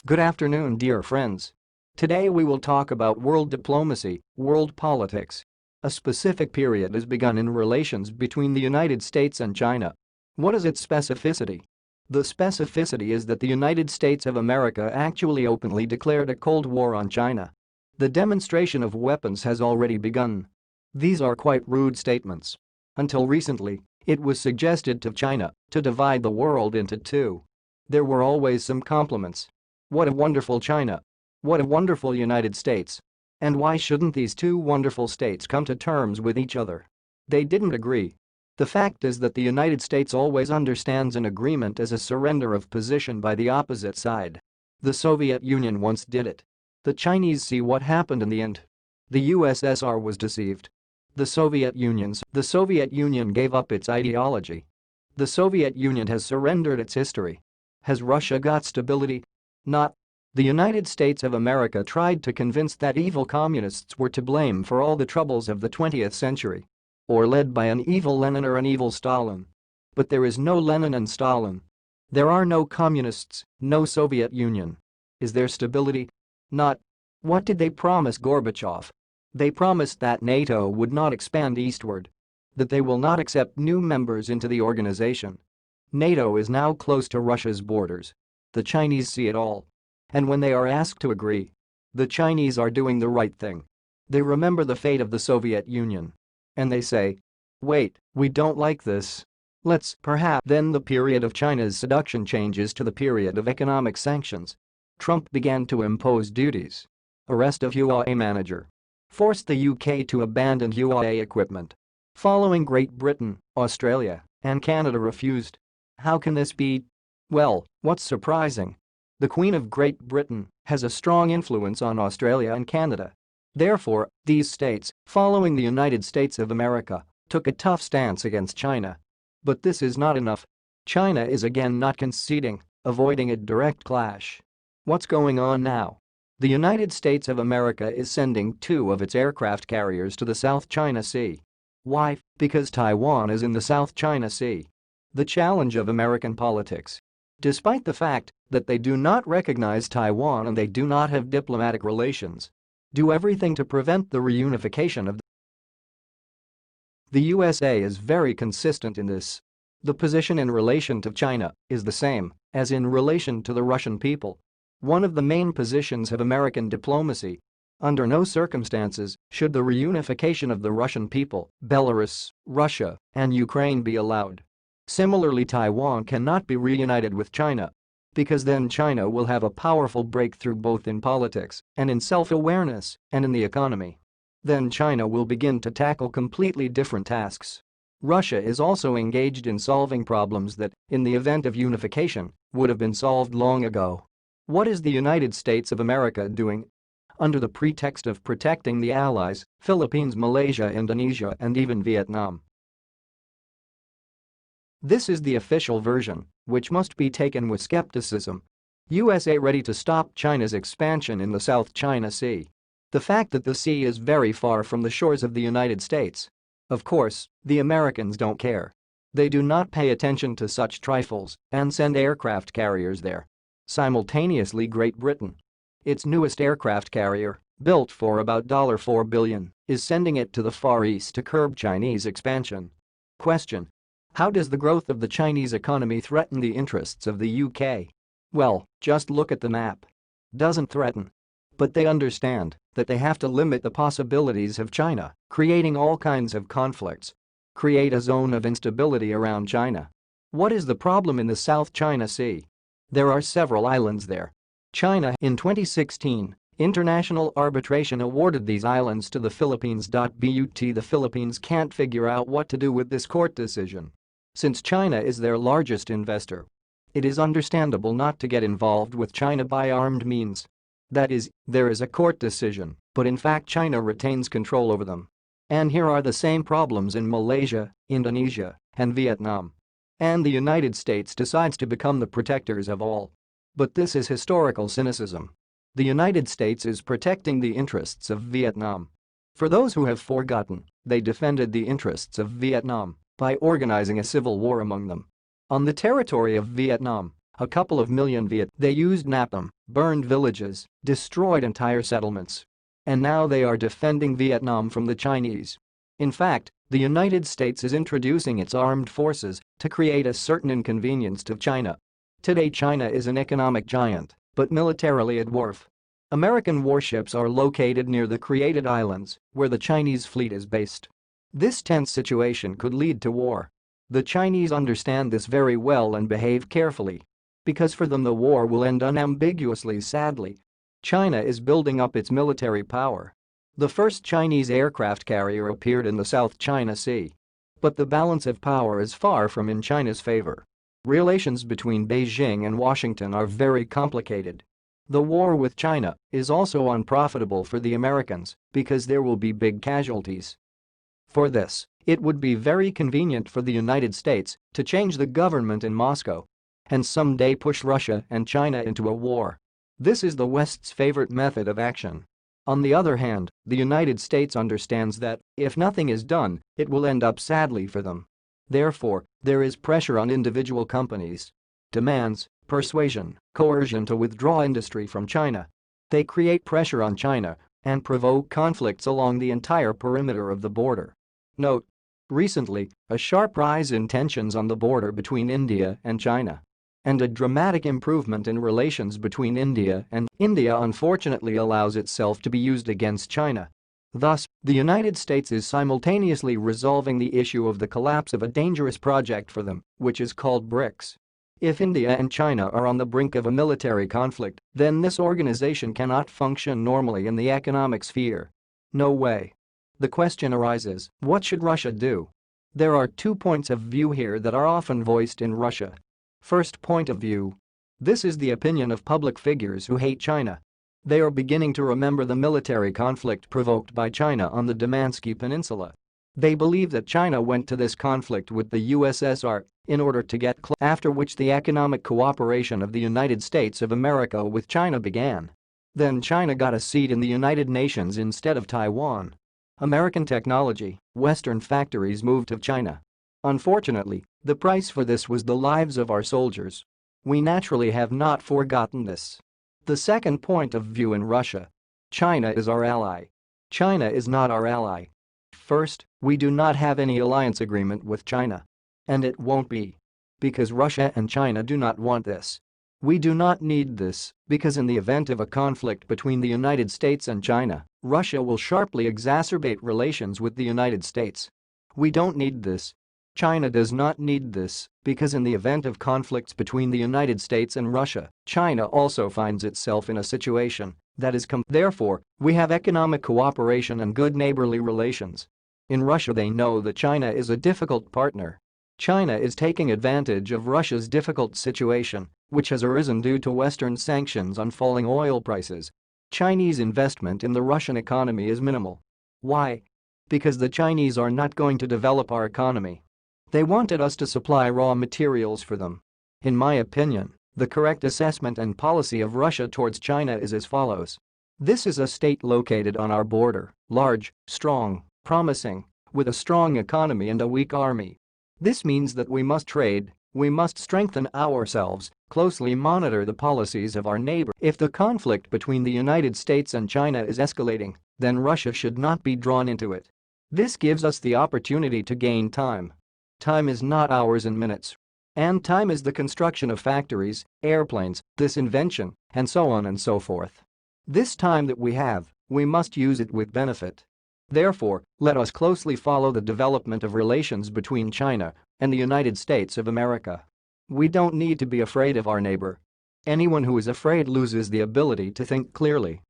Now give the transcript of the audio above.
Good afternoon, dear friends. Today we will talk about world diplomacy, world politics. A specific period has begun in relations between the United States and China. What is its specificity? The specificity is that the United States of America actually openly declared a Cold War on China. The demonstration of weapons has already begun. These are quite rude statements. Until recently, it was suggested to China to divide the world into two. There were always some compliments. What a wonderful China. What a wonderful United States. And why shouldn't these two wonderful states come to terms with each other? They didn't agree. The fact is that the United States always understands an agreement as a surrender of position by the opposite side. The Soviet Union once did it. The Chinese see what happened in the end. The USSR was deceived. The Soviet Union gave up its ideology. The Soviet Union has surrendered its history. Has Russia got stability? Not. The United States of America tried to convince that evil communists were to blame for all the troubles of the 20th century. Or led by an evil Lenin or an evil Stalin. But there is no Lenin and Stalin. There are no communists, no Soviet Union. Is there stability? Not. What did they promise Gorbachev? They promised that NATO would not expand eastward. That they will not accept new members into the organization. NATO is now close to Russia's borders. The Chinese see it all. And when they are asked to agree, the Chinese are doing the right thing. They remember the fate of the Soviet Union. And they say, wait, we don't like this. Let's perhaps. Then the period of China's seduction changes to the period of economic sanctions. Trump began to impose duties. Arrest of Huawei manager. Forced the UK to abandon Huawei equipment. Following Great Britain, Australia, and Canada refused. How can this be? Well, what's surprising? The Queen of Great Britain has a strong influence on Australia and Canada. Therefore, these states, following the United States of America, took a tough stance against China. But this is not enough. China is again not conceding, avoiding a direct clash. What's going on now? The United States of America is sending 2 of its aircraft carriers to the South China Sea. Why? Because Taiwan is in the South China Sea. The challenge of American politics. Despite the fact that they do not recognize Taiwan and they do not have diplomatic relations. Do everything to prevent the reunification of the USA is very consistent in this. The position in relation to China is the same as in relation to the Russian people. One of the main positions of American diplomacy. Under no circumstances should the reunification of the Russian people, Belarus, Russia, and Ukraine be allowed. Similarly, Taiwan cannot be reunited with China. Because then China will have a powerful breakthrough both in politics and in self-awareness and in the economy. Then China will begin to tackle completely different tasks. Russia is also engaged in solving problems that, in the event of unification, would have been solved long ago. What is the United States of America doing? Under the pretext of protecting the allies, Philippines, Malaysia, Indonesia, and even Vietnam. This is the official version, which must be taken with skepticism. USA ready to stop China's expansion in the South China Sea. The fact that the sea is very far from the shores of the United States. Of course, the Americans don't care. They do not pay attention to such trifles and send aircraft carriers there. Simultaneously, Great Britain, its newest aircraft carrier, built for about $4 billion, is sending it to the Far East to curb Chinese expansion. Question. How does the growth of the Chinese economy threaten the interests of the UK? Well, just look at the map. Doesn't threaten. But they understand that they have to limit the possibilities of China, creating all kinds of conflicts. Create a zone of instability around China. What is the problem in the South China Sea? There are several islands there. China, in 2016, international arbitration awarded these islands to the Philippines. But the Philippines can't figure out what to do with this court decision. Since China is their largest investor, it is understandable not to get involved with China by armed means. That is, there is a court decision, but in fact China retains control over them. And here are the same problems in Malaysia, Indonesia, and Vietnam. And the United States decides to become the protectors of all. But this is historical cynicism. The United States is protecting the interests of Vietnam. For those who have forgotten, they defended the interests of Vietnam by organizing a civil war among them. On the territory of Vietnam, A couple of million They used napalm, burned villages, destroyed entire settlements. And now they are defending Vietnam from the Chinese. In fact, the United States is introducing its armed forces to create a certain inconvenience to China. Today China is an economic giant, but militarily a dwarf. American warships are located near the created islands, where the Chinese fleet is based. This tense situation could lead to war. The Chinese understand this very well and behave carefully. Because for them the war will end unambiguously sadly. China is building up its military power. The first Chinese aircraft carrier appeared in the South China Sea. But the balance of power is far from in China's favor. Relations between Beijing and Washington are very complicated. The war with China is also unprofitable for the Americans because there will be big casualties. For this, it would be very convenient for the United States to change the government in Moscow and someday push Russia and China into a war. This is the West's favorite method of action. On the other hand, the United States understands that, if nothing is done, it will end up sadly for them. Therefore, there is pressure on individual companies. Demands, persuasion, coercion to withdraw industry from China. They create pressure on China and provoke conflicts along the entire perimeter of the border. Note: recently, a sharp rise in tensions on the border between India and China. And a dramatic improvement in relations between India and India unfortunately allows itself to be used against China. Thus, the United States is simultaneously resolving the issue of the collapse of a dangerous project for them, which is called BRICS. If India and China are on the brink of a military conflict, then this organization cannot function normally in the economic sphere. No way. The question arises, what should Russia do? There are 2 points of view here that are often voiced in Russia. First point of view. This is the opinion of public figures who hate China. They are beginning to remember the military conflict provoked by China on the Damansky Peninsula. They believe that China went to this conflict with the USSR in order to get after which the economic cooperation of the United States of America with China began. Then China got a seat in the United Nations instead of Taiwan. American technology, Western factories moved to China. Unfortunately, the price for this was the lives of our soldiers. We naturally have not forgotten this. The second point of view in Russia. China is our ally. China is not our ally. First, we do not have any alliance agreement with China. And it won't be. Because Russia and China do not want this. We do not need this, because in the event of a conflict between the United States and China, Russia will sharply exacerbate relations with the United States. We don't need this. China does not need this, because in the event of conflicts between the United States and Russia, China also finds itself in a situation that is therefore, we have economic cooperation and good neighborly relations. In Russia they know that China is a difficult partner. China is taking advantage of Russia's difficult situation, which has arisen due to Western sanctions on falling oil prices. Chinese investment in the Russian economy is minimal. Why? Because the Chinese are not going to develop our economy. They wanted us to supply raw materials for them. In my opinion, the correct assessment and policy of Russia towards China is as follows. This is a state located on our border, large, strong, promising, with a strong economy and a weak army. This means that we must trade, we must strengthen ourselves, closely monitor the policies of our neighbor. If the conflict between the United States and China is escalating, then Russia should not be drawn into it. This gives us the opportunity to gain time. Time is not hours and minutes. And time is the construction of factories, airplanes, this invention, and so on and so forth. This time that we have, we must use it with benefit. Therefore, let us closely follow the development of relations between China and the United States of America. We don't need to be afraid of our neighbor. Anyone who is afraid loses the ability to think clearly.